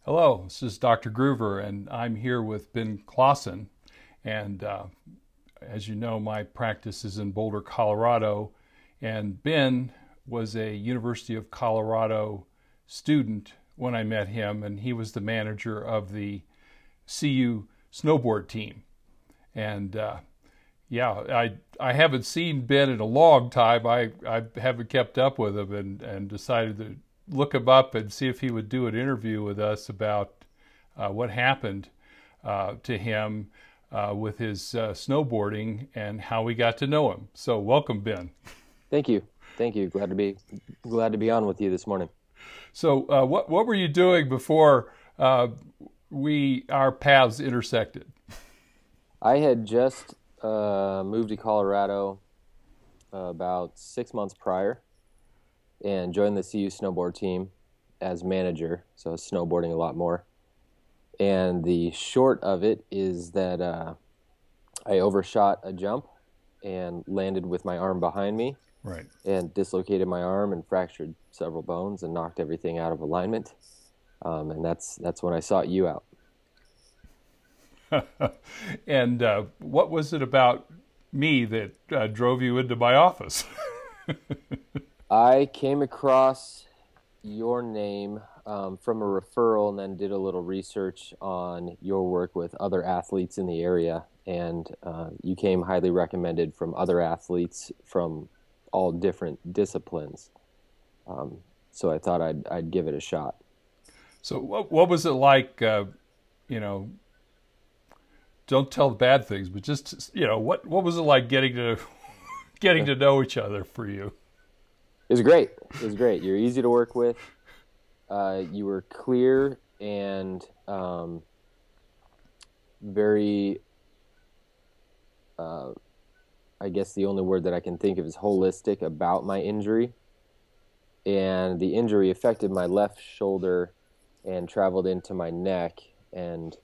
Hello, this is Dr. Groover, and I'm here with Ben Classen. And as you know, my practice is in Boulder, Colorado, and Ben was a University of Colorado student when I met him, and he was the manager of the CU snowboard team. And yeah, I haven't seen Ben in a long time. I haven't kept up with him, and decided to look him up and see if he would do an interview with us about what happened to him with his snowboarding and how we got to know him. So welcome, Ben. Thank you. Thank you. Glad to be on with you this morning. So what were you doing before our paths intersected? I had just moved to Colorado about 6 months prior and joined the CU snowboard team as manager, so I was snowboarding a lot more. And the short of it is that I overshot a jump and landed with my arm behind me. Right. And dislocated my arm and fractured several bones and knocked everything out of alignment. And that's when I sought you out. And what was it about me that drove you into my office? I came across your name from a referral and then did a little research on your work with other athletes in the area. And you came highly recommended from other athletes from all different disciplines. So I thought I'd give it a shot. So what was it like, don't tell the bad things, but just, what was it like getting to know each other for you? It was great. It was great. You're easy to work with. You were clear and very, I guess the only word that I can think of is holistic about my injury. And the injury affected my left shoulder and traveled into my neck. And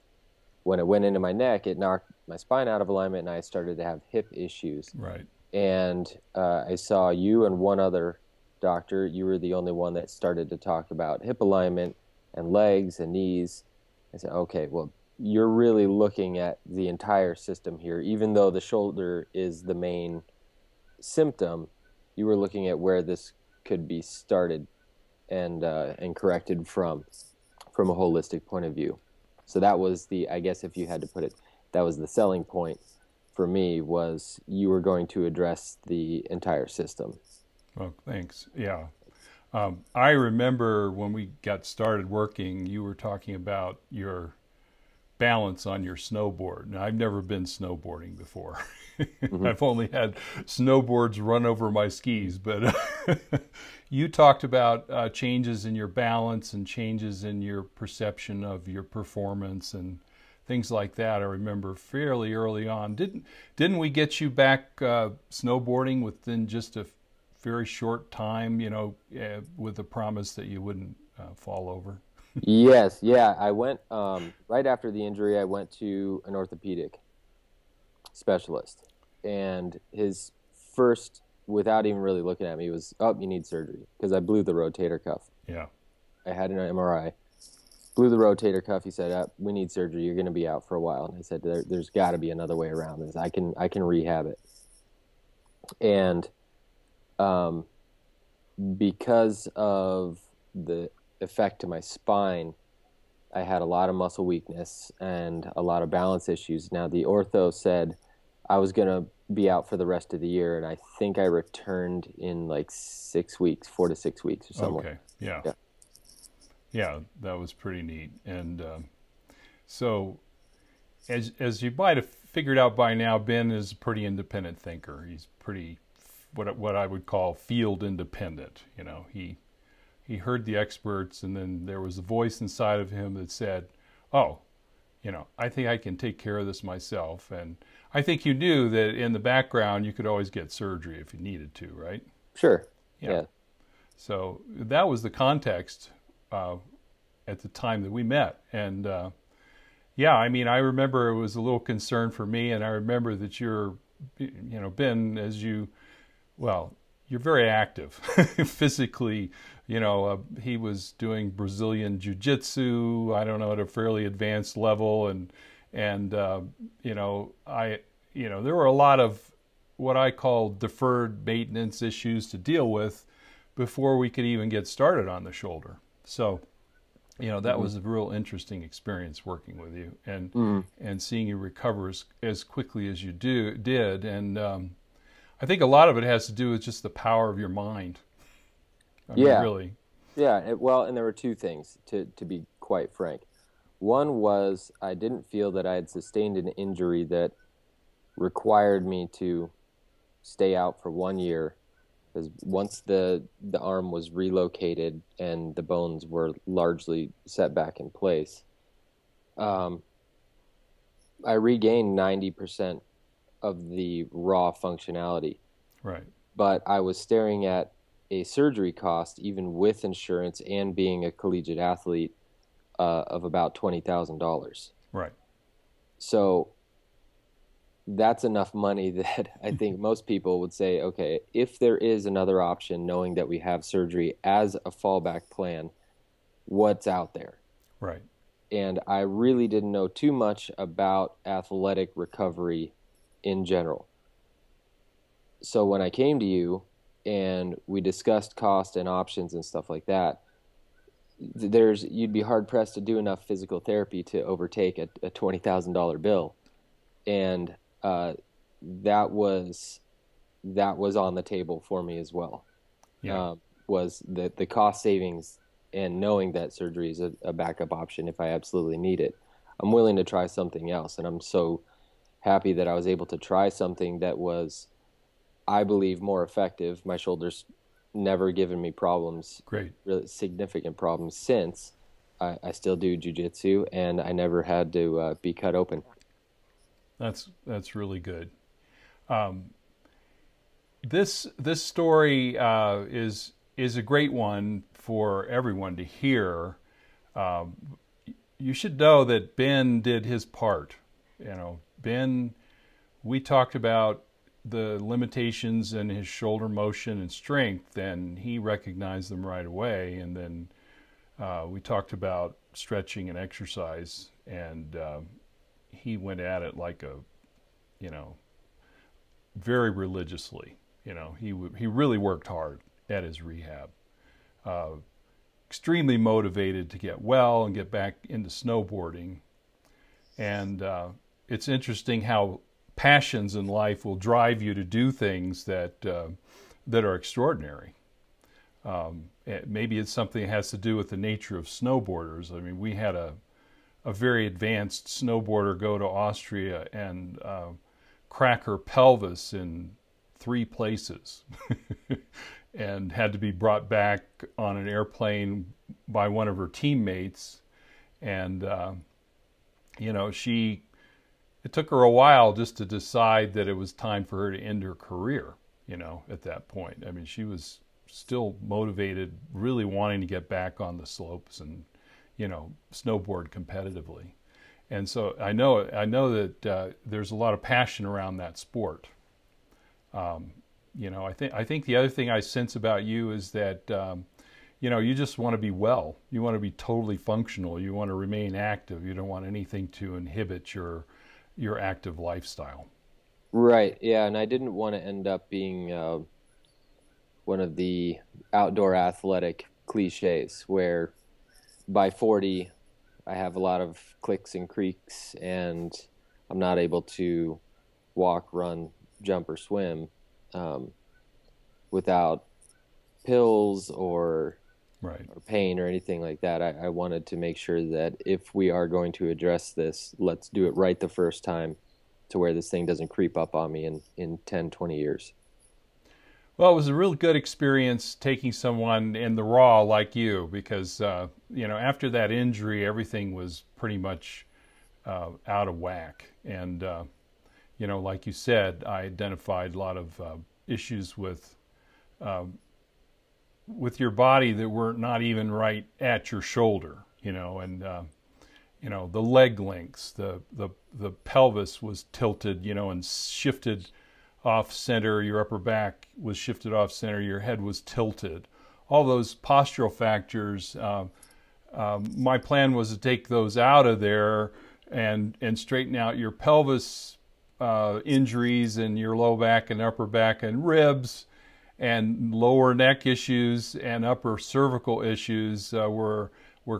when it went into my neck, it knocked my spine out of alignment, and I started to have hip issues. Right. And I saw you and one other doctor. You were the only one that started to talk about hip alignment and legs and knees. I said, okay, well, you're really looking at the entire system here. Even though the shoulder is the main symptom, you were looking at where this could be started and corrected from a holistic point of view. So that was I guess if you had to put it, that was the selling point for me, was you were going to address the entire system. Well, thanks. Yeah. I remember when we got started working, you were talking about your balance on your snowboard. Now, I've never been snowboarding before. Mm-hmm. I've only had snowboards run over my skis, but you talked about changes in your balance and changes in your perception of your performance and things like that. I remember fairly early on. Didn't we get you back snowboarding within just a very short time, with the promise that you wouldn't fall over? Yes, yeah. I went, right after the injury, I went to an orthopedic specialist. And his first, without even really looking at me, was, oh, you need surgery, because I blew the rotator cuff. Yeah. I had an MRI. Blew the rotator cuff. He said, we need surgery. You're going to be out for a while. And I said, there's got to be another way around this. I can rehab it. And because of the effect to my spine, I had a lot of muscle weakness and a lot of balance issues. Now, the ortho said I was going to be out for the rest of the year, and I think I returned in like 6 weeks, 4 to 6 weeks or something. Okay, yeah. Yeah, that was pretty neat. And so as you might have figured out by now, Ben is a pretty independent thinker. He's pretty what I would call field independent. He heard the experts, and then there was a voice inside of him that said, oh, I think I can take care of this myself. And I think you knew that in the background you could always get surgery if you needed to, right? Sure. Yeah. So that was the context at the time that we met. And I remember it was a little concern for me, and I remember that you're, Ben, you're very active physically. He was doing Brazilian jiu-jitsu, I don't know, at a fairly advanced level, and there were a lot of what I call deferred maintenance issues to deal with before we could even get started on the shoulder. So, that was a real interesting experience working with you and seeing you recover as quickly as you did. And I think a lot of it has to do with just the power of your mind. I mean, really. Yeah. Well, and there were two things, to be quite frank. One was I didn't feel that I had sustained an injury that required me to stay out for 1 year, because once the arm was relocated and the bones were largely set back in place, I regained 90% of the raw functionality. Right. But I was staring at a surgery cost, even with insurance and being a collegiate athlete, of about $20,000. Right. So that's enough money that I think most people would say, okay, if there is another option, knowing that we have surgery as a fallback plan, what's out there? Right. And I really didn't know too much about athletic recovery in general. So when I came to you and we discussed cost and options and stuff like that, you'd be hard pressed to do enough physical therapy to overtake a $20,000 bill. And that was on the table for me as well. Yeah. Was the cost savings and knowing that surgery is a backup option if I absolutely need it. I'm willing to try something else, and I'm so happy that I was able to try something that was, I believe, more effective. My shoulder's never given me problems, Great, really significant problems since. I still do jiu-jitsu, and I never had to be cut open. That's really good. This story is a great one for everyone to hear. You should know that Ben did his part. Ben, we talked about the limitations in his shoulder motion and strength, and he recognized them right away. And then we talked about stretching and exercise, and he went at it like very religiously. He really worked hard at his rehab. Extremely motivated to get well and get back into snowboarding. And it's interesting how passions in life will drive you to do things that are extraordinary. Maybe it's something that has to do with the nature of snowboarders. I mean, we had a very advanced snowboarder go to Austria and crack her pelvis in 3 places and had to be brought back on an airplane by one of her teammates. And, it took her a while just to decide that it was time for her to end her career, at that point. I mean, she was still motivated, really wanting to get back on the slopes and, snowboard competitively. And so I know that there's a lot of passion around that sport. I think the other thing I sense about you is that, you just want to be well. You want to be totally functional. You want to remain active. You don't want anything to inhibit your active lifestyle. Right. Yeah. And I didn't want to end up being one of the outdoor athletic cliches where by 40, I have a lot of clicks and creaks and I'm not able to walk, run, jump, or swim without pills or pain or anything like that. I wanted to make sure that if we are going to address this, let's do it right the first time to where this thing doesn't creep up on me in 10, 20 years. Well, it was a real good experience taking someone in the raw like you because, after that injury, everything was pretty much out of whack. And, like you said, I identified a lot of issues with your body that were not even right at your shoulder, and the leg lengths, the pelvis was tilted, and shifted off center, your upper back was shifted off center, your head was tilted. All those postural factors, my plan was to take those out of there and straighten out your pelvis injuries and your low back and upper back and ribs, and lower neck issues and upper cervical issues were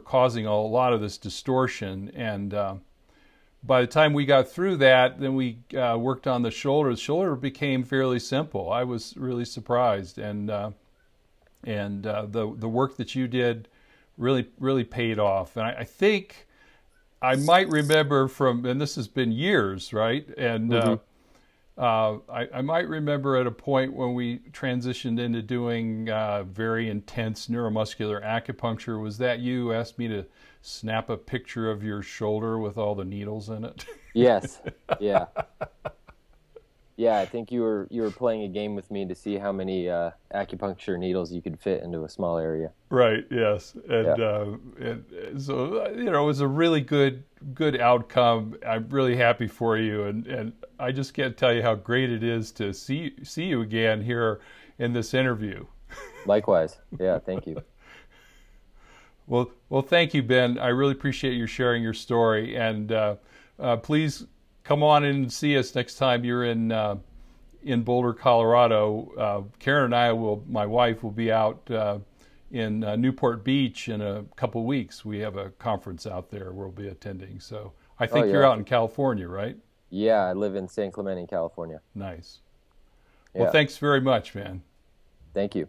causing a lot of this distortion. And by the time we got through that, then we worked on the shoulder. The shoulder became fairly simple. I was really surprised, and the work that you did really paid off. And I think I might remember from, and this has been years, right? And I might remember at a point when we transitioned into doing very intense neuromuscular acupuncture. Was that you asked me to snap a picture of your shoulder with all the needles in it? Yes. Yeah. Yeah, I think you were playing a game with me to see how many acupuncture needles you could fit into a small area. Right. Yes. And so it was a really good outcome. I'm really happy for you, and I just can't tell you how great it is to see you again here in this interview. Likewise. Yeah. Thank you. Well, thank you, Ben. I really appreciate you sharing your story, and please come on in and see us next time you're in Boulder, Colorado. Karen and my wife will be out in Newport Beach in a couple of weeks. We have a conference out there we'll be attending. So I think you're out in California, right? Yeah, I live in San Clemente, California. Nice. Yeah. Well, thanks very much, man. Thank you.